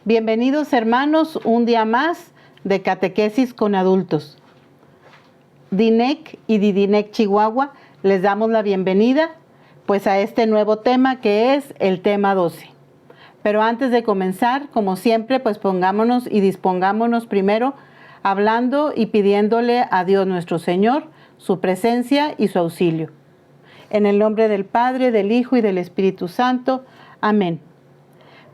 Bienvenidos hermanos, un día más de Catequesis con Adultos. DINEC y DIDINEC Chihuahua les damos la bienvenida pues a este nuevo tema que es el tema 12. Pero antes de comenzar, como siempre, pues pongámonos y dispongámonos primero hablando y pidiéndole a Dios nuestro Señor su presencia y su auxilio. En el nombre del Padre, del Hijo y del Espíritu Santo. Amén.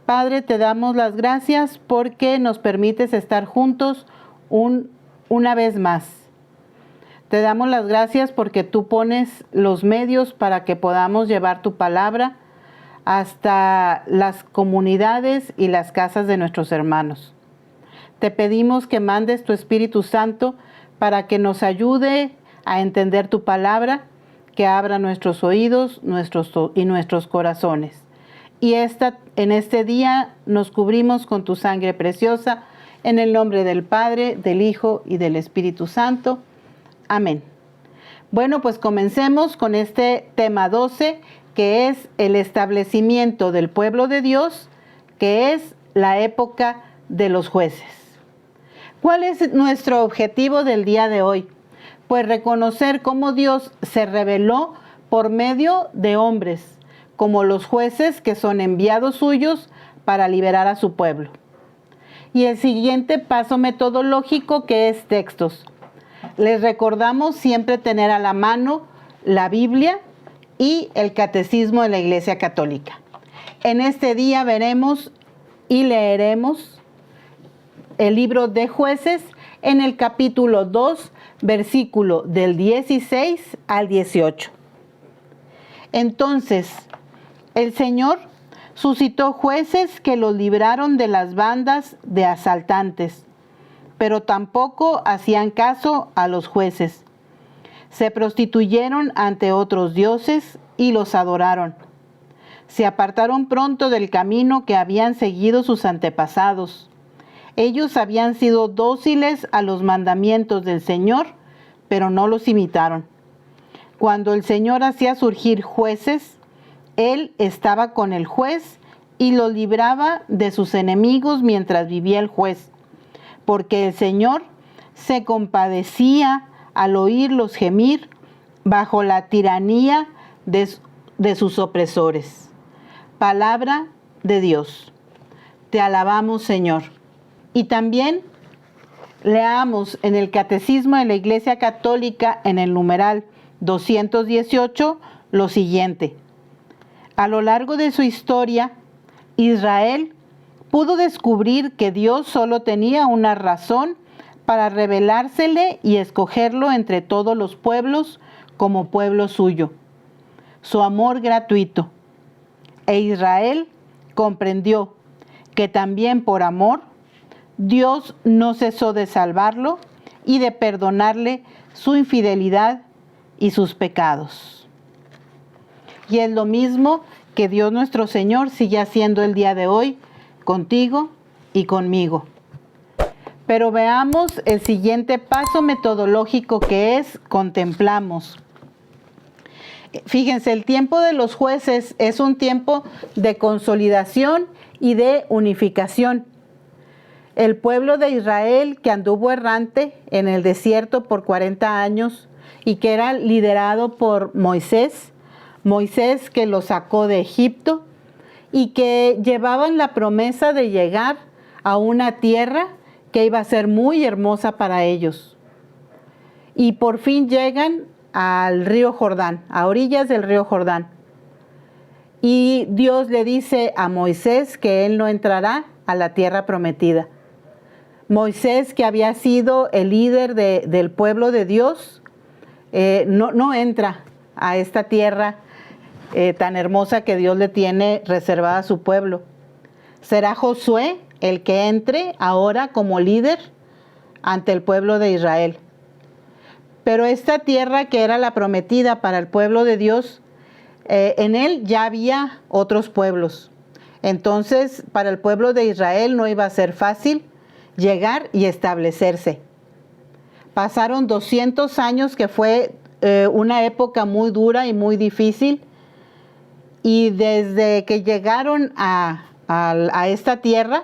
Padre, te damos las gracias porque nos permites estar juntos una vez más. Te damos las gracias porque tú pones los medios para que podamos llevar tu palabra hasta las comunidades y las casas de nuestros hermanos. Te pedimos que mandes tu Espíritu Santo para que nos ayude a entender tu palabra, que abra nuestros oídos y nuestros corazones. Y en este día nos cubrimos con tu sangre preciosa, en el nombre del Padre, del Hijo y del Espíritu Santo. Amén. Bueno, pues comencemos con este tema 12, que es el establecimiento del pueblo de Dios, que es la época de los jueces. ¿Cuál es nuestro objetivo del día de hoy? Pues reconocer cómo Dios se reveló por medio de hombres, como los jueces que son enviados suyos para liberar a su pueblo. Y el siguiente paso metodológico, que es textos. Les recordamos siempre tener a la mano la Biblia y el Catecismo de la Iglesia Católica. En este día veremos y leeremos el libro de Jueces en el capítulo 2, versículo del 16 al 18. Entonces, el Señor suscitó jueces que los libraron de las bandas de asaltantes, pero tampoco hacían caso a los jueces. Se prostituyeron ante otros dioses y los adoraron. Se apartaron pronto del camino que habían seguido sus antepasados. Ellos habían sido dóciles a los mandamientos del Señor, pero no los imitaron. Cuando el Señor hacía surgir jueces, Él estaba con el juez y lo libraba de sus enemigos mientras vivía el juez, porque el Señor se compadecía al oírlos gemir bajo la tiranía de sus opresores. Palabra de Dios. Te alabamos, Señor. Y también leamos en el Catecismo de la Iglesia Católica, en el numeral 218, lo siguiente. A lo largo de su historia, Israel pudo descubrir que Dios solo tenía una razón para revelársele y escogerlo entre todos los pueblos como pueblo suyo: su amor gratuito. E Israel comprendió que también por amor, Dios no cesó de salvarlo y de perdonarle su infidelidad y sus pecados. Y es lo mismo que Dios nuestro Señor sigue haciendo el día de hoy contigo y conmigo. Pero veamos el siguiente paso metodológico, que es contemplamos. Fíjense, el tiempo de los jueces es un tiempo de consolidación y de unificación. El pueblo de Israel, que anduvo errante en el desierto por 40 años y que era liderado por Moisés que lo sacó de Egipto y que llevaban la promesa de llegar a una tierra que iba a ser muy hermosa para ellos. Y por fin llegan al río Jordán, a orillas del río Jordán. Y Dios le dice a Moisés que él no entrará a la tierra prometida. Moisés, que había sido el líder del pueblo de Dios, no entra a esta tierra tan hermosa que Dios le tiene reservada a su pueblo. Será Josué el que entre ahora como líder ante el pueblo de Israel. Pero esta tierra que era la prometida para el pueblo de Dios, en él ya había otros pueblos. Entonces, para el pueblo de Israel no iba a ser fácil llegar y establecerse. Pasaron 200 años, que fue una época muy dura y muy difícil, y desde que llegaron a esta tierra,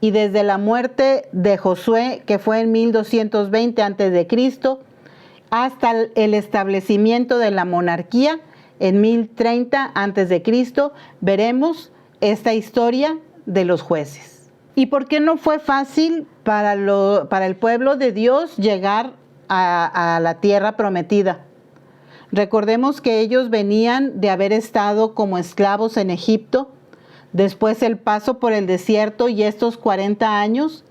y desde la muerte de Josué, que fue en 1220 a.C., hasta el establecimiento de la monarquía en 1030 a.C., veremos esta historia de los jueces. ¿Y por qué no fue fácil para el pueblo de Dios llegar a la tierra prometida? Recordemos que ellos venían de haber estado como esclavos en Egipto, después el paso por el desierto y estos 40 años,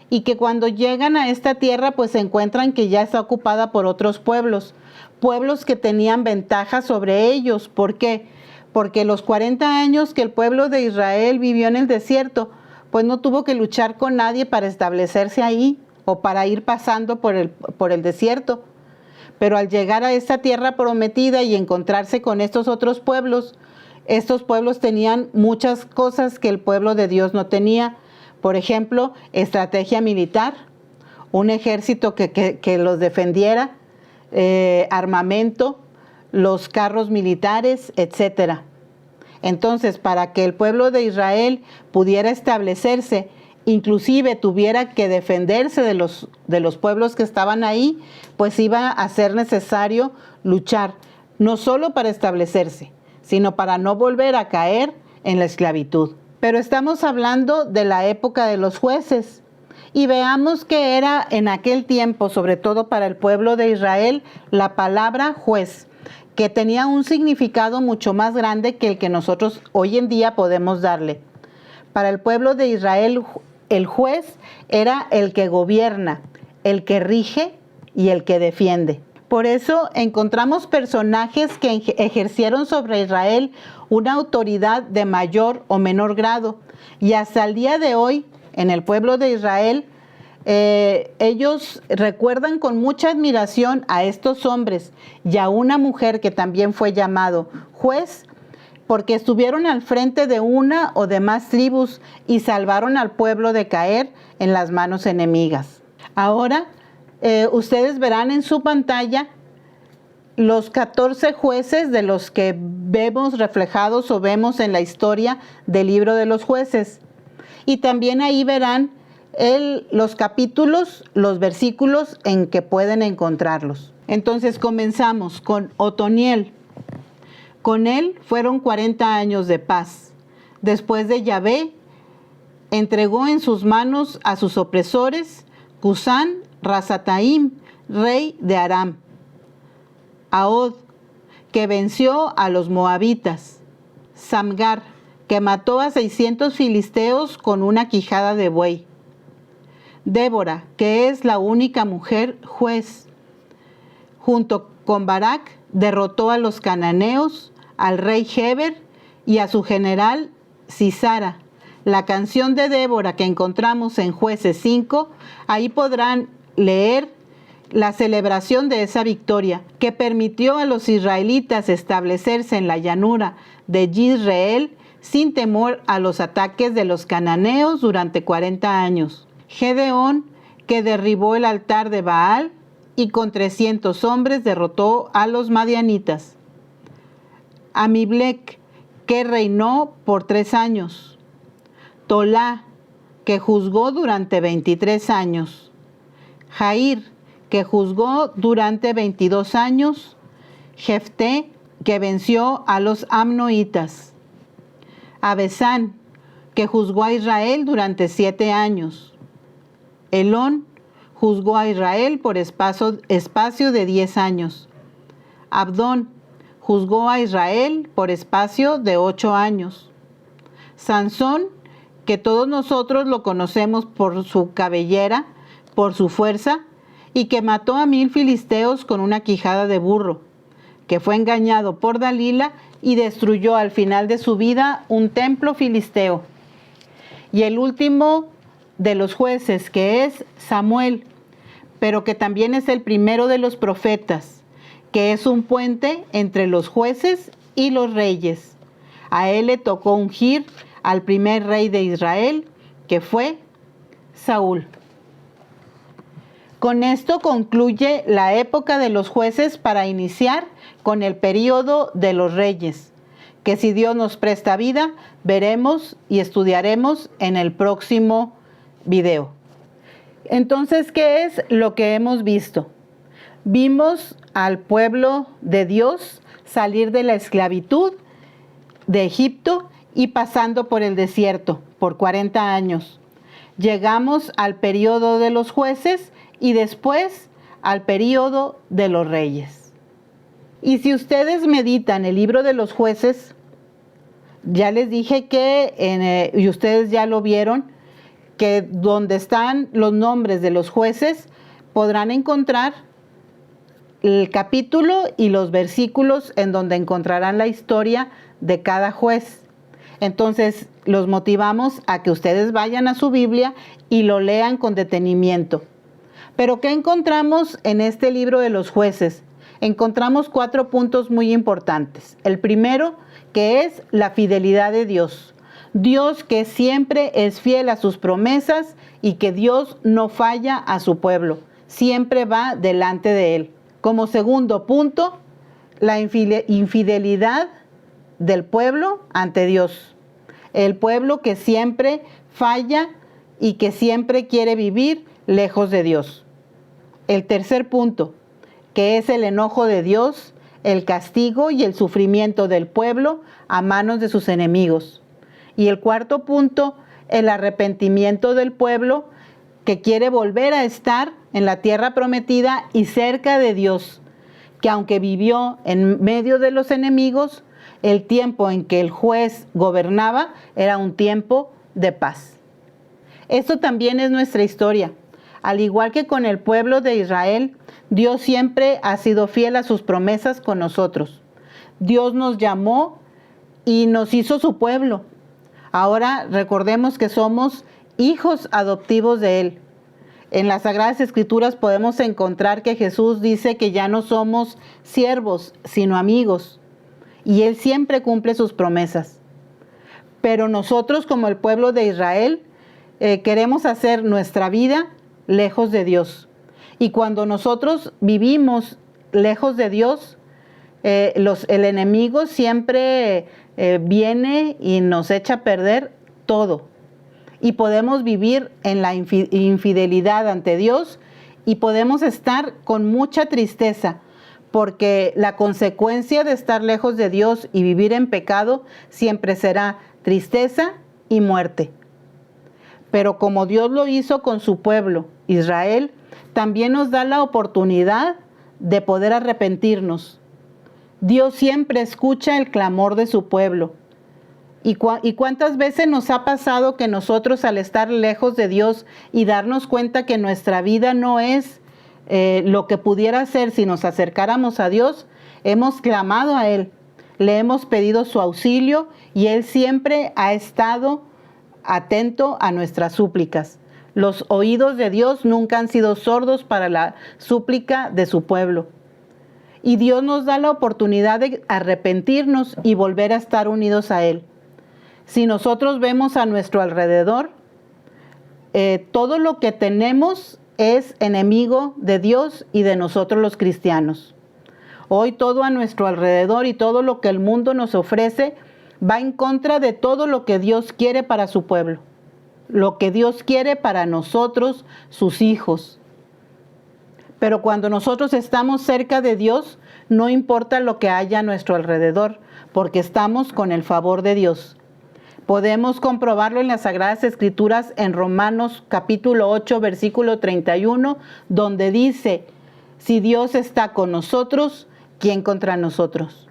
y que cuando llegan a esta tierra pues se encuentran que ya está ocupada por otros pueblos que tenían ventaja sobre ellos. ¿Por qué? Porque los 40 años que el pueblo de Israel vivió en el desierto, pues no tuvo que luchar con nadie para establecerse ahí o para ir pasando por el desierto. Pero al llegar a esta tierra prometida y encontrarse con estos otros pueblos tenían muchas cosas que el pueblo de Dios no tenía. Por ejemplo, estrategia militar, un ejército que los defendiera, armamento, los carros militares, etc. Entonces, para que el pueblo de Israel pudiera establecerse, inclusive tuviera que defenderse de los pueblos que estaban ahí, pues iba a ser necesario luchar, no solo para establecerse, sino para no volver a caer en la esclavitud. Pero estamos hablando de la época de los jueces, y veamos que era en aquel tiempo, sobre todo para el pueblo de Israel, la palabra juez, que tenía un significado mucho más grande que el que nosotros hoy en día podemos darle. Para el pueblo de Israel, el juez era el que gobierna, el que rige y el que defiende. Por eso encontramos personajes que ejercieron sobre Israel una autoridad de mayor o menor grado. Y hasta el día de hoy, en el pueblo de Israel, ellos recuerdan con mucha admiración a estos hombres y a una mujer que también fue llamado juez, porque estuvieron al frente de una o de más tribus y salvaron al pueblo de caer en las manos enemigas. Ahora, ustedes verán en su pantalla los 14 jueces de los que vemos reflejados o vemos en la historia del libro de los jueces. Y también ahí verán los capítulos, los versículos en que pueden encontrarlos. Entonces comenzamos con Otoniel. Con él fueron 40 años de paz. Después de Yahvé, entregó en sus manos a sus opresores, Cusán Rasataim, rey de Aram. Ahod, que venció a los moabitas. Samgar, que mató a 600 filisteos con una quijada de buey. Débora, que es la única mujer juez. Junto con Barak, derrotó a los cananeos, al rey Heber y a su general Sisara. La canción de Débora que encontramos en Jueces 5, ahí podrán leer la celebración de esa victoria que permitió a los israelitas establecerse en la llanura de Yisreel sin temor a los ataques de los cananeos durante 40 años. Gedeón, que derribó el altar de Baal y con 300 hombres derrotó a los madianitas. Amiblec, que reinó por 3 años. Tolá, que juzgó durante 23 años. Jair, que juzgó durante 22 años. Jefté, que venció a los amnoitas. Abesán, que juzgó a Israel durante 7 años. Elón, juzgó a Israel por espacio de 10 años. Abdón, juzgó a Israel por espacio de 8 años. Sansón, que todos nosotros lo conocemos por su cabellera, por su fuerza, y que mató a 1000 filisteos con una quijada de burro, que fue engañado por Dalila y destruyó al final de su vida un templo filisteo. Y el último de los jueces, que es Samuel, pero que también es el primero de los profetas, que es un puente entre los jueces y los reyes. A él le tocó ungir al primer rey de Israel, que fue Saúl. Con esto concluye la época de los jueces para iniciar con el período de los reyes, que si Dios nos presta vida, veremos y estudiaremos en el próximo video. Entonces, ¿qué es lo que hemos visto? Vimos al pueblo de Dios salir de la esclavitud de Egipto y pasando por el desierto por 40 años. Llegamos al periodo de los jueces y después al periodo de los reyes. Y si ustedes meditan el libro de los jueces, ya les dije que, y ustedes ya lo vieron, que donde están los nombres de los jueces podrán encontrar el capítulo y los versículos en donde encontrarán la historia de cada juez. Entonces, los motivamos a que ustedes vayan a su Biblia y lo lean con detenimiento. Pero, ¿qué encontramos en este libro de los jueces? Encontramos 4 puntos muy importantes. El primero, que es la fidelidad de Dios. Dios que siempre es fiel a sus promesas y que Dios no falla a su pueblo, siempre va delante de él. Como segundo punto, la infidelidad del pueblo ante Dios. El pueblo que siempre falla y que siempre quiere vivir lejos de Dios. El tercer punto, que es el enojo de Dios, el castigo y el sufrimiento del pueblo a manos de sus enemigos. Y el cuarto punto, el arrepentimiento del pueblo que quiere volver a estar en la tierra prometida y cerca de Dios, que aunque vivió en medio de los enemigos, el tiempo en que el juez gobernaba era un tiempo de paz. Esto también es nuestra historia. Al igual que con el pueblo de Israel, Dios siempre ha sido fiel a sus promesas con nosotros. Dios nos llamó y nos hizo su pueblo. Ahora recordemos que somos hijos adoptivos de Él. En las Sagradas Escrituras podemos encontrar que Jesús dice que ya no somos siervos, sino amigos. Y Él siempre cumple sus promesas. Pero nosotros, como el pueblo de Israel, queremos hacer nuestra vida lejos de Dios. Y cuando nosotros vivimos lejos de Dios, el enemigo siempre viene y nos echa a perder todo. Y podemos vivir en la infidelidad ante Dios y podemos estar con mucha tristeza, porque la consecuencia de estar lejos de Dios y vivir en pecado siempre será tristeza y muerte. Pero como Dios lo hizo con su pueblo, Israel, también nos da la oportunidad de poder arrepentirnos. Dios siempre escucha el clamor de su pueblo. ¿Y cuántas veces nos ha pasado que nosotros, al estar lejos de Dios y darnos cuenta que nuestra vida no es lo que pudiera ser si nos acercáramos a Dios, hemos clamado a Él, le hemos pedido su auxilio y Él siempre ha estado atento a nuestras súplicas? Los oídos de Dios nunca han sido sordos para la súplica de su pueblo. Y Dios nos da la oportunidad de arrepentirnos y volver a estar unidos a Él. Si nosotros vemos a nuestro alrededor, todo lo que tenemos es enemigo de Dios y de nosotros los cristianos. Hoy todo a nuestro alrededor y todo lo que el mundo nos ofrece va en contra de todo lo que Dios quiere para su pueblo, lo que Dios quiere para nosotros, sus hijos. Pero cuando nosotros estamos cerca de Dios, no importa lo que haya a nuestro alrededor, porque estamos con el favor de Dios. Podemos comprobarlo en las Sagradas Escrituras en Romanos capítulo 8, versículo 31, donde dice: si Dios está con nosotros, ¿quién contra nosotros?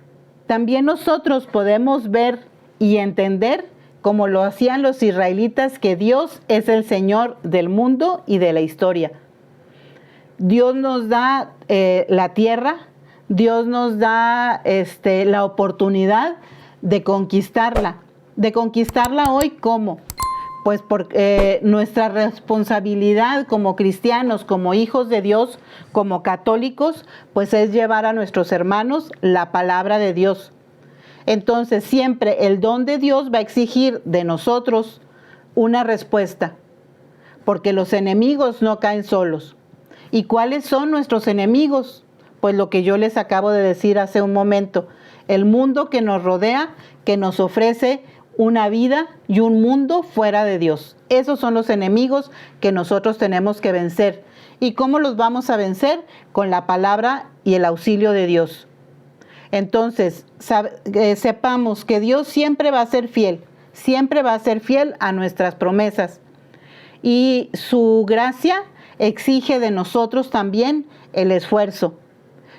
También nosotros podemos ver y entender, como lo hacían los israelitas, que Dios es el Señor del mundo y de la historia. Dios nos da la tierra, Dios nos da la oportunidad de conquistarla. De conquistarla hoy, ¿cómo? Pues porque nuestra responsabilidad como cristianos, como hijos de Dios, como católicos, pues es llevar a nuestros hermanos la palabra de Dios. Entonces siempre el don de Dios va a exigir de nosotros una respuesta, porque los enemigos no caen solos. ¿Y cuáles son nuestros enemigos? Pues lo que yo les acabo de decir hace un momento, el mundo que nos rodea, que nos ofrece una vida y un mundo fuera de Dios. Esos son los enemigos que nosotros tenemos que vencer. ¿Y cómo los vamos a vencer? Con la palabra y el auxilio de Dios. Entonces, sepamos que Dios siempre va a ser fiel a nuestras promesas. Y su gracia exige de nosotros también el esfuerzo.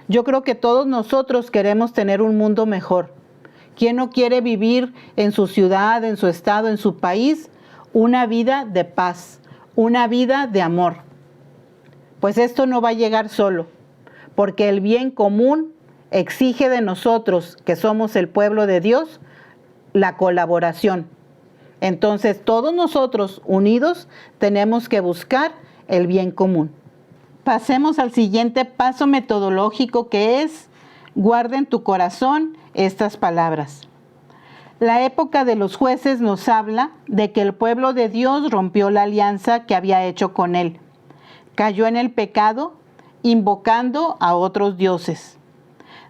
Yo creo que todos nosotros queremos tener un mundo mejor. ¿Quién no quiere vivir en su ciudad, en su estado, en su país, una vida de paz, una vida de amor? Pues esto no va a llegar solo, porque el bien común exige de nosotros, que somos el pueblo de Dios, la colaboración. Entonces, todos nosotros unidos tenemos que buscar el bien común. Pasemos al siguiente paso metodológico, que es: guarda en tu corazón estas palabras. La época de los jueces nos habla de que el pueblo de Dios rompió la alianza que había hecho con él. Cayó en el pecado, invocando a otros dioses.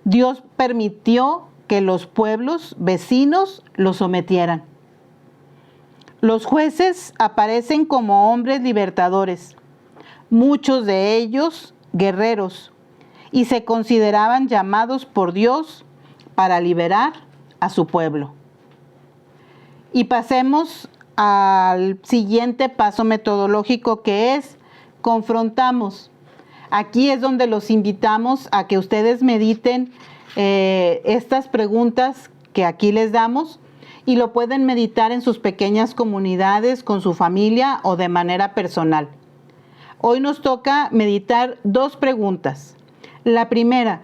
Dios permitió que los pueblos vecinos lo sometieran. Los jueces aparecen como hombres libertadores, muchos de ellos guerreros, y se consideraban llamados por Dios para liberar a su pueblo. Y pasemos al siguiente paso metodológico, que es: confrontamos. Aquí es donde los invitamos a que ustedes mediten estas preguntas que aquí les damos, y lo pueden meditar en sus pequeñas comunidades, con su familia o de manera personal. Hoy nos toca meditar 2 preguntas. La primera: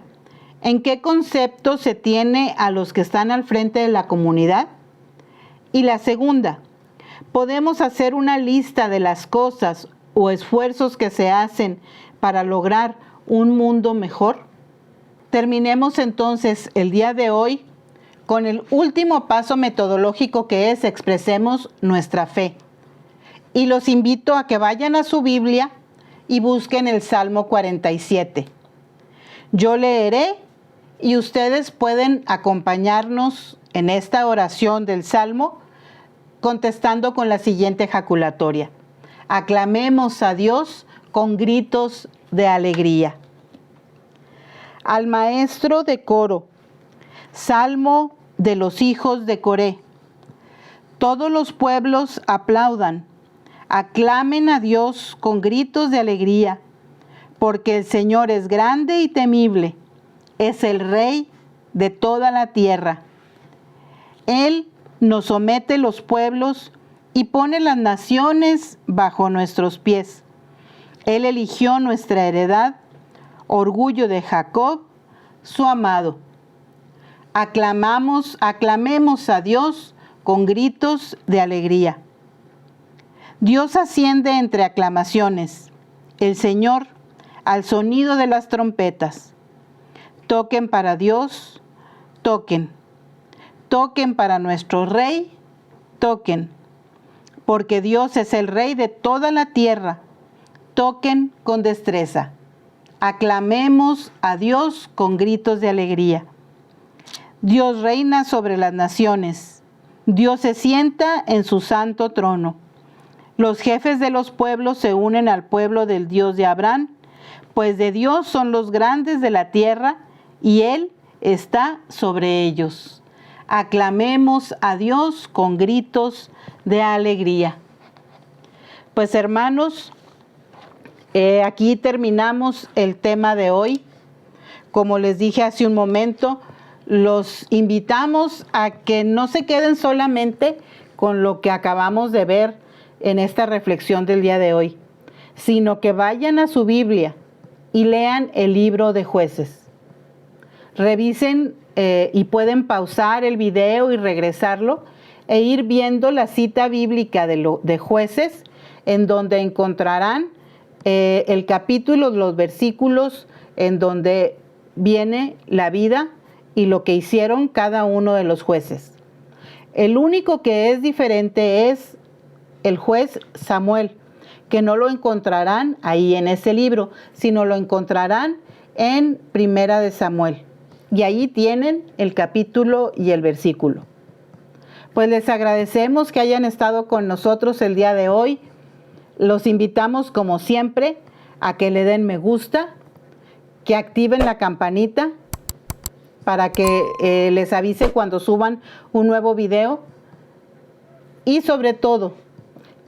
¿en qué concepto se tiene a los que están al frente de la comunidad? Y la segunda: ¿podemos hacer una lista de las cosas o esfuerzos que se hacen para lograr un mundo mejor? Terminemos entonces el día de hoy con el último paso metodológico, que es: expresemos nuestra fe. Y los invito a que vayan a su Biblia y busquen el Salmo 47. Yo leeré y ustedes pueden acompañarnos en esta oración del Salmo contestando con la siguiente ejaculatoria: aclamemos a Dios con gritos de alegría. Al maestro de coro, Salmo de los hijos de Coré. Todos los pueblos aplaudan, aclamen a Dios con gritos de alegría, porque el Señor es grande y temible, es el Rey de toda la tierra. Él nos somete los pueblos y pone las naciones bajo nuestros pies. Él eligió nuestra heredad, orgullo de Jacob, su amado. Aclamemos a Dios con gritos de alegría. Dios asciende entre aclamaciones, el Señor al sonido de las trompetas. Toquen para Dios, toquen. Toquen para nuestro Rey, toquen. Porque Dios es el Rey de toda la tierra. Toquen con destreza. Aclamemos a Dios con gritos de alegría. Dios reina sobre las naciones. Dios se sienta en su santo trono. Los jefes de los pueblos se unen al pueblo del Dios de Abraham, pues de Dios son los grandes de la tierra, y Él está sobre ellos. Aclamemos a Dios con gritos de alegría. Pues hermanos, aquí terminamos el tema de hoy. Como les dije hace un momento, los invitamos a que no se queden solamente con lo que acabamos de ver en esta reflexión del día de hoy, sino que vayan a su Biblia y lean el libro de Jueces. Revisen y pueden pausar el video y regresarlo e ir viendo la cita bíblica de Jueces, en donde encontrarán el capítulo, los versículos en donde viene la vida y lo que hicieron cada uno de los jueces. El único que es diferente es el juez Samuel, que no lo encontrarán ahí en ese libro, sino lo encontrarán en Primera de Samuel. Y ahí tienen el capítulo y el versículo. Pues les agradecemos que hayan estado con nosotros el día de hoy. Los invitamos, como siempre, a que le den me gusta, que activen la campanita para que les avise cuando suban un nuevo video. Y sobre todo,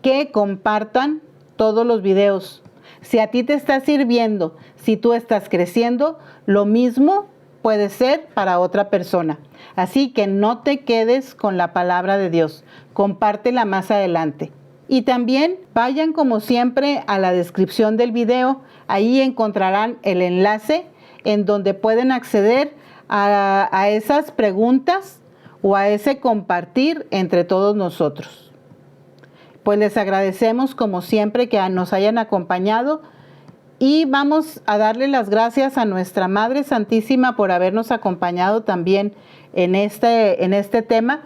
que compartan todos los videos. Si a ti te está sirviendo, si tú estás creciendo, lo mismo puede ser para otra persona. Así que no te quedes con la palabra de Dios. Compártela más adelante. Y también vayan, como siempre, a la descripción del video. Ahí encontrarán el enlace en donde pueden acceder a esas preguntas o a ese compartir entre todos nosotros. Pues les agradecemos, como siempre, que nos hayan acompañado. Y vamos a darle las gracias a nuestra Madre Santísima por habernos acompañado también en este tema,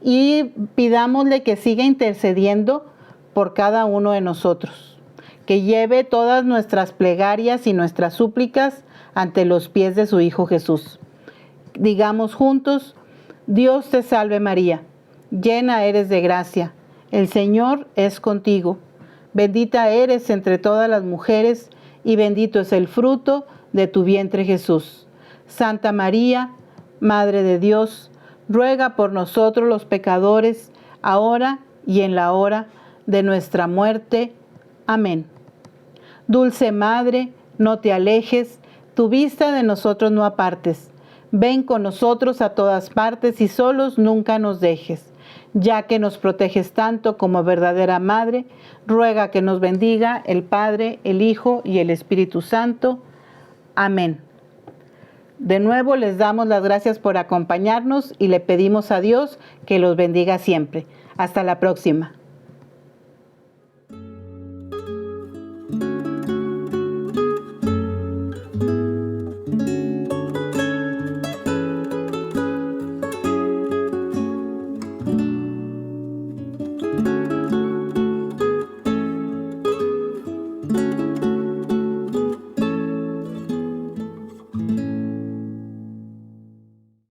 y pidámosle que siga intercediendo por cada uno de nosotros, que lleve todas nuestras plegarias y nuestras súplicas ante los pies de su Hijo Jesús. Digamos juntos: Dios te salve María, llena eres de gracia, el Señor es contigo, bendita eres entre todas las mujeres, y bendito es el fruto de tu vientre Jesús. Santa María, Madre de Dios, ruega por nosotros los pecadores, ahora y en la hora de nuestra muerte. Amén. Dulce Madre, no te alejes, tu vista de nosotros no apartes. Ven con nosotros a todas partes y solos nunca nos dejes. Ya que nos proteges tanto como verdadera Madre, ruega que nos bendiga el Padre, el Hijo y el Espíritu Santo. Amén. De nuevo les damos las gracias por acompañarnos y le pedimos a Dios que los bendiga siempre. Hasta la próxima.